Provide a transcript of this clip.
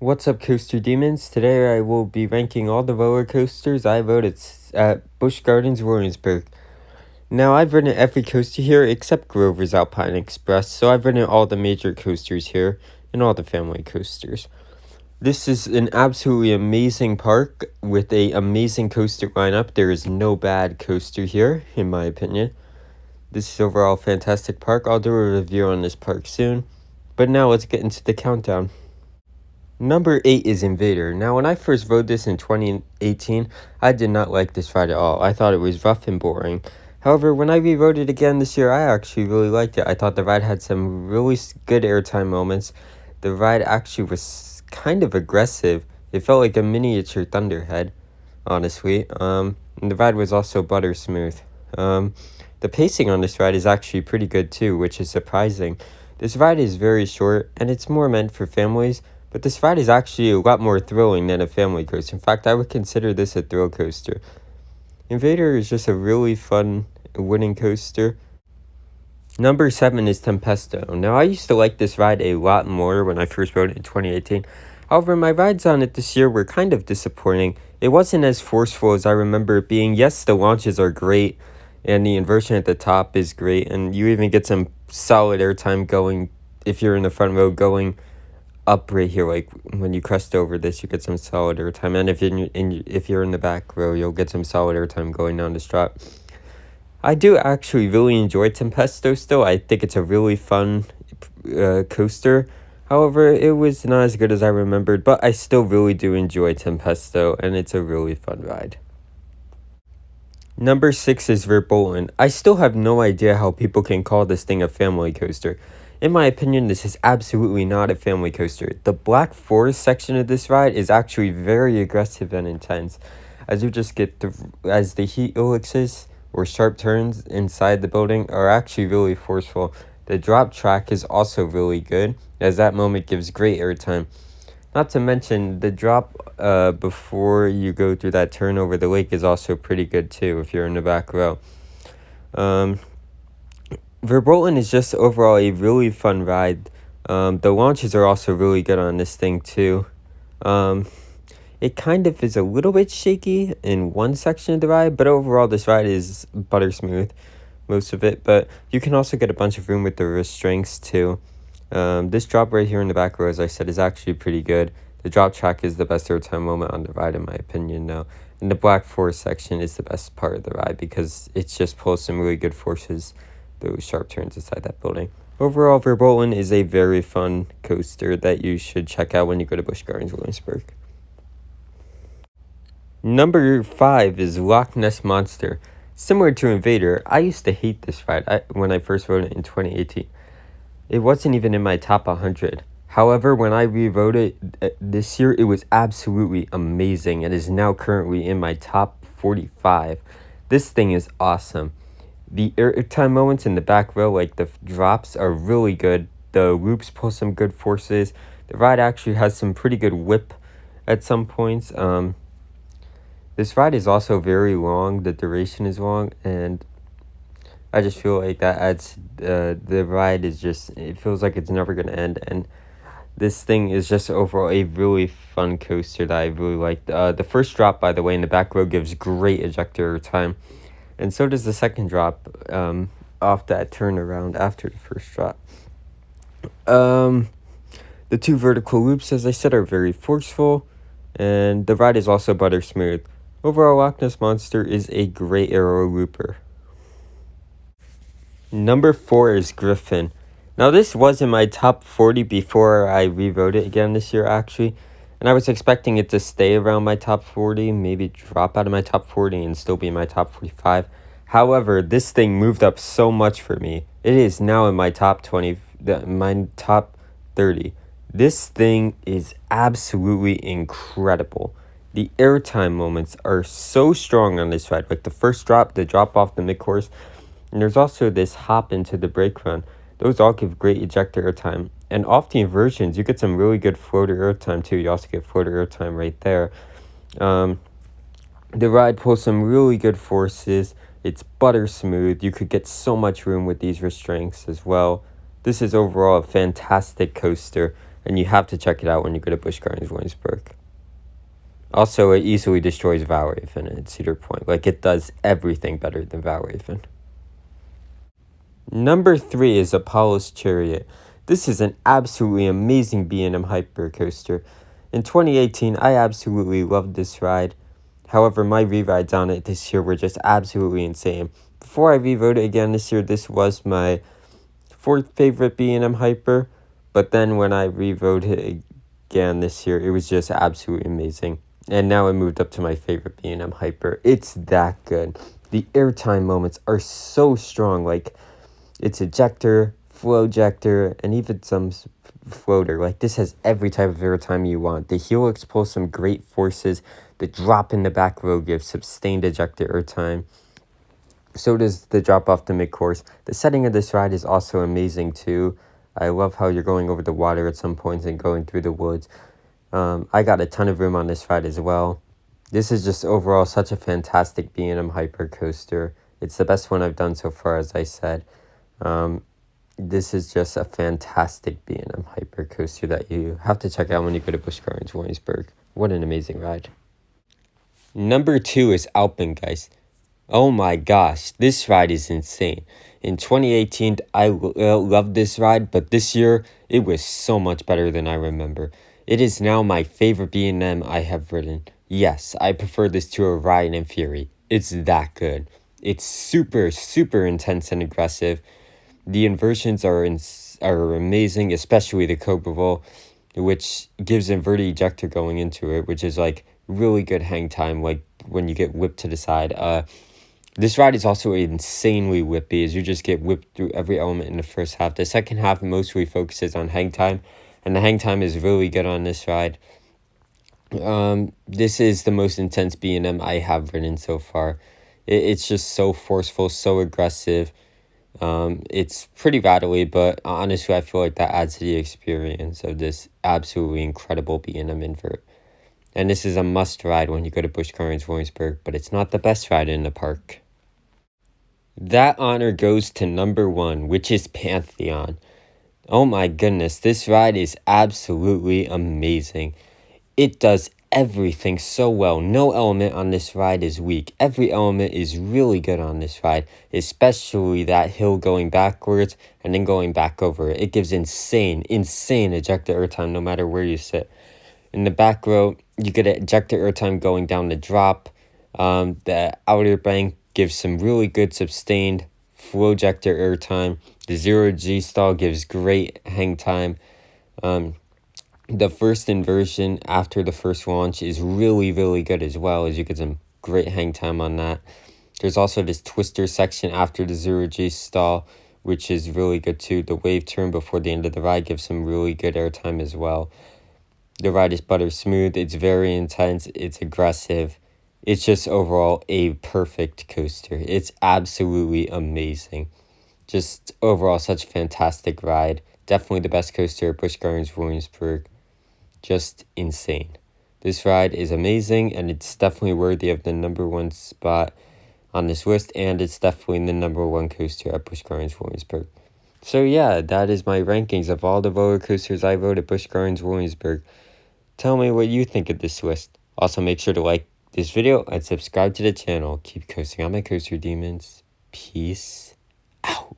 What's up, Coaster Demons? Today I will be ranking all the roller coasters I voted at Busch Gardens Williamsburg. Now, I've ridden every coaster here except Grover's Alpine Express, so I've ridden all the major coasters here and all the family coasters. This is an absolutely amazing park with an amazing coaster lineup. There is no bad coaster here, in my opinion. This is overall a fantastic park. I'll do a review on this park soon, but now let's get into the countdown. Number 8 is Invader. Now, when I first rode this in 2018, I did not like this ride at all. I thought it was rough and boring. However, when I re-rode it again this year, I actually really liked it. I thought the ride had some really good airtime moments. The ride actually was kind of aggressive. It felt like a miniature Thunderhead, honestly. And the ride was also butter smooth. The pacing on this ride is actually pretty good too, which is surprising. This ride is very short, and it's more meant for families. But this ride is actually a lot more thrilling than a family coaster. In fact, I would consider this a thrill coaster. Invader is just a really fun winning coaster. Number 7 is Tempesto. Now, I used to like this ride a lot more when I first rode it in 2018. However, my rides on it this year were kind of disappointing. It wasn't as forceful as I remember it being. Yes, the launches are great, and the inversion at the top is great, and you even get some solid airtime going if you're in the front row going up right here. Like when you crest over this, you get some solid airtime, and if you're in the back row, you'll get some solid airtime going down the strap. I do actually really enjoy Tempesto still. I think it's a really fun coaster. However, it was not as good as I remembered, but I still really do enjoy Tempesto, and it's a really fun ride. Number 6 is Verbolten. I still have no idea how people can call this thing a family coaster. In my opinion, this is absolutely not a family coaster. The Black Forest section of this ride is actually very aggressive and intense, as you just get as the heat ellipses or sharp turns inside the building are actually really forceful. The drop track is also really good, as that moment gives great airtime. Not to mention, the drop before you go through that turn over the lake is also pretty good too if you're in the back row. Verbolten is just overall a really fun ride. The launches are also really good on this thing too. It kind of is a little bit shaky in one section of the ride, but overall this ride is butter smooth, most of it. But you can also get a bunch of room with the restraints too. This drop right here in the back row, as I said, is actually pretty good. The drop track is the best airtime moment on the ride, in my opinion, now. And the Black Forest section is the best part of the ride because it just pulls some really good forces, those sharp turns inside that building. Overall, Verbolten is a very fun coaster that you should check out when you go to Busch Gardens Williamsburg. Number 5 is Loch Ness Monster. Similar to Invader, I used to hate this ride when I first rode it in 2018. It wasn't even in my top 100. However, when I re-rode it this year, it was absolutely amazing. It is now currently in my top 45. This thing is awesome. The airtime moments in the back row, like the drops, are really good. The loops pull some good forces. The ride actually has some pretty good whip at some points. This ride is also very long. The duration is long, and I just feel like that adds, the ride is just, it feels like it's never going to end, and this thing is just overall a really fun coaster that I really liked. The first drop, by the way, in the back row gives great ejector time, and so does the second drop off that turnaround after the first drop. The 2 vertical loops, as I said, are very forceful, and the ride is also butter smooth. Overall, Loch Ness Monster is a great aero looper. Number 4 is Griffin. Now, this was in my top 40 before I re-rode it again this year, actually. And I was expecting it to stay around my top 40, maybe drop out of my top 40 and still be in my top 45. However, this thing moved up so much for me. It is now in my top 20, my top 30. This thing is absolutely incredible. The airtime moments are so strong on this ride. Like the first drop, the drop off the mid-course. And there's also this hop into the brake run. Those all give great ejector airtime. And off the inversions, you get some really good floater airtime too. You also get floater airtime right there. The ride pulls some really good forces. It's butter smooth. You could get so much room with these restraints as well. This is overall a fantastic coaster. and you have to check it out when you go to Busch Gardens Williamsburg. Also, it easily destroys Valraven at Cedar Point. Like, it does everything better than Valraven. Number 3 is Apollo's Chariot. This is an absolutely amazing B&M hyper coaster. In 2018, I absolutely loved this ride. However, my re-rides on it this year were just absolutely insane. Before I re-rode it again this year, this was my 4th favorite B&M hyper. But then when I re-rode it again this year, it was just absolutely amazing. And now it moved up to my favorite B&M hyper. It's that good. The airtime moments are so strong. Like, it's ejector, flow ejector, and even some floater. Like, this has every type of airtime you want. The Helix pulls some great forces. The drop in the back row gives sustained ejector airtime. So does the drop off the mid-course. The setting of this ride is also amazing too. I love how you're going over the water at some points and going through the woods. I got a ton of room on this ride as well. This is just overall such a fantastic B&M hyper coaster. It's the best one I've done so far, as I said. This is just a fantastic B&M hyper coaster that you have to check out when you go to Busch Gardens Williamsburg. What an amazing ride. Number 2 is Alpine Guys. Oh my gosh, this ride is insane. In 2018, I loved this ride, but this year, it was so much better than I remember. It is now my favorite B&M I have ridden. Yes, I prefer this to Orion and Fury. It's that good. It's super, super intense and aggressive. The inversions are amazing, especially the Cobra Roll, which gives inverted ejector going into it, which is like really good hang time, like when you get whipped to the side. This ride is also insanely whippy, as you just get whipped through every element in the first half. The second half mostly focuses on hang time, and the hang time is really good on this ride. This is the most intense B&M I have ridden so far. It's just so forceful, so aggressive. It's pretty rattly, but honestly, I feel like that adds to the experience of this absolutely incredible B&M invert. And this is a must ride when you go to Busch Gardens Williamsburg, but it's not the best ride in the park. That honor goes to number 1, which is Pantheon. Oh my goodness, this ride is absolutely amazing. It does everything so well. No element on this ride is weak. Every element is really good on this ride, especially that hill going backwards and then going back over it. It gives insane ejector airtime no matter where you sit. In the back row, you get ejector airtime going down the drop. The outer bank gives some really good sustained flow ejector airtime. The 0G stall gives great hang time. The first inversion after the first launch is really, really good as well, as you get some great hang time on that. There's also this twister section after the 0G stall, which is really good too. The wave turn before the end of the ride gives some really good airtime as well. The ride is butter smooth. It's very intense. It's aggressive. It's just overall a perfect coaster. It's absolutely amazing. Just overall such a fantastic ride. Definitely the best coaster at Busch Gardens Williamsburg. Just insane. This ride is amazing, and it's definitely worthy of the number 1 spot on this list, and it's definitely the number 1 coaster at Busch Gardens Williamsburg. So yeah, that is my rankings of all the roller coasters I rode at Busch Gardens Williamsburg. Tell me what you think of this list. Also, make sure to like this video and subscribe to the channel. Keep coasting on my coaster demons. Peace out.